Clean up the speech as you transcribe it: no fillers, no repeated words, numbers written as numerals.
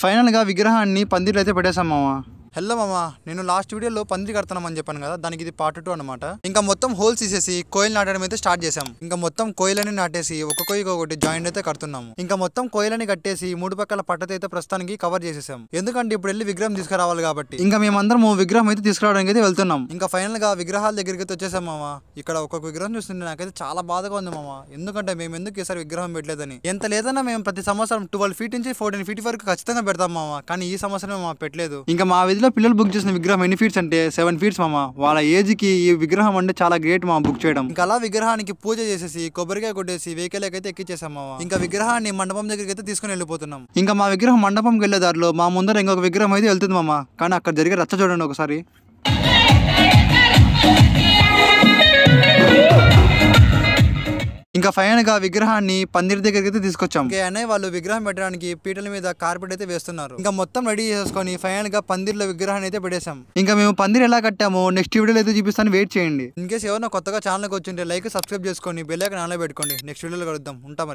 Final గా విగ్రహాన్ని పందిర్లు అయితే పెట్టేశాం మామ. హలో మామ, నేను లాస్ట్ వీడియోలో పందిరి కడతామని చెప్పాను కదా, దానికి ఇది పార్ట్ 2 అనమాట. ఇంకా మొత్తం హోల్స్ తీసేసి కోయిల్ నాటడం అయితే స్టార్ట్ చేసాం. ఇంకా మొత్తం కోయిలని నాటేసి ఒక కోయికి ఒకటి జాయింట్ అయితే కడుతున్నాము. ఇంకా మొత్తం కోయిలని కట్టేసి 3 పక్కల పట్టత అయితే ప్రస్తుతానికి కవర్ చేసేసాం. ఎందుకంటే ఇప్పుడు వెళ్ళి విగ్రహం తీసుకురావాలి కాబట్టి. ఇంకా మేమందరం విగ్రహం అయితే తీసుకురావడానికి అయితే వెళ్తున్నాం. ఇంకా ఫైనల్ గా విగ్రహాల దగ్గరికి అయితే వచ్చేసాం మామ. ఇక్కడ ఒక్కొక్క విగ్రహం చూస్తుంటే నాకైతే చాలా బాధగా ఉంది మామ. ఎందుకంటే మేము ఎందుకు ఈసారి విగ్రహం పెట్టలేదని. ఎంత లేదన్నా మేము ప్రతి సంవత్సరం 12 ఫీట్ నుంచి 14 ఫీట్ వరకు ఖచ్చితంగా పెడతాం మామ. కానీ ఈ సంవత్సరం మా పెట్టలేదు. ఇంకా మా వీధిలో పిల్లలు బుక్ చేసిన విగ్రహం ఎన్ని ఫీట్స్ అంటే 7 ఫీట్స్ మామ. వాళ్ళ ఏజ్ కి ఈ విగ్రహం అంటే చాలా గ్రేట్ మా బుక్ చేయడం. ఇంకా అలా విగ్రహానికి పూజ చేసేసి కొబ్బరికాయ కొట్టేసి వెహికల్ అయితే ఎక్కించేసాం మామ. ఇంకా విగ్రహాన్ని మండపం దగ్గరికి అయితే తీసుకుని వెళ్ళిపోతున్నాం. ఇంకా మా విగ్రహం మండపంకి వెళ్ళే దారిలో మా ముందర ఇంకొక విగ్రహం అయితే వెళ్తుంది మామ. కానీ అక్కడ జరిగే రచ్చ చూడండి ఒకసారి. ఇంకా ఫైనల్ గా విగ్రహాన్ని పందిరి దగ్గరికి అయితే తీసుకొచ్చాం. అన్నయ్య వాళ్ళు విగ్రహం పెట్టడానికి పీటల మీద కార్పెట్ అయితే వేస్తున్నారు. ఇంకా మొత్తం రెడీ చేసుకొని ఫైనల్ గా పందిర్లో విగ్రహాన్ని అయితే పెట్టేశాం. ఇంకా మేము పందిరి ఎలా కట్టామో నెక్స్ట్ వీడియోలో అయితే చూపిస్తాను, వెయిట్ చేయండి. ఇన్ కేసు ఎవరైనా కొత్తగా ఛానల్కి వచ్చింటే లైక్ సబ్స్క్రైబ్ చేసుకొని బెల్ ఐకాన్ ఆన్లో పెట్టుకోండి. నెక్స్ట్ వీడియోలో కలుద్దాం. ఉంటా మరి.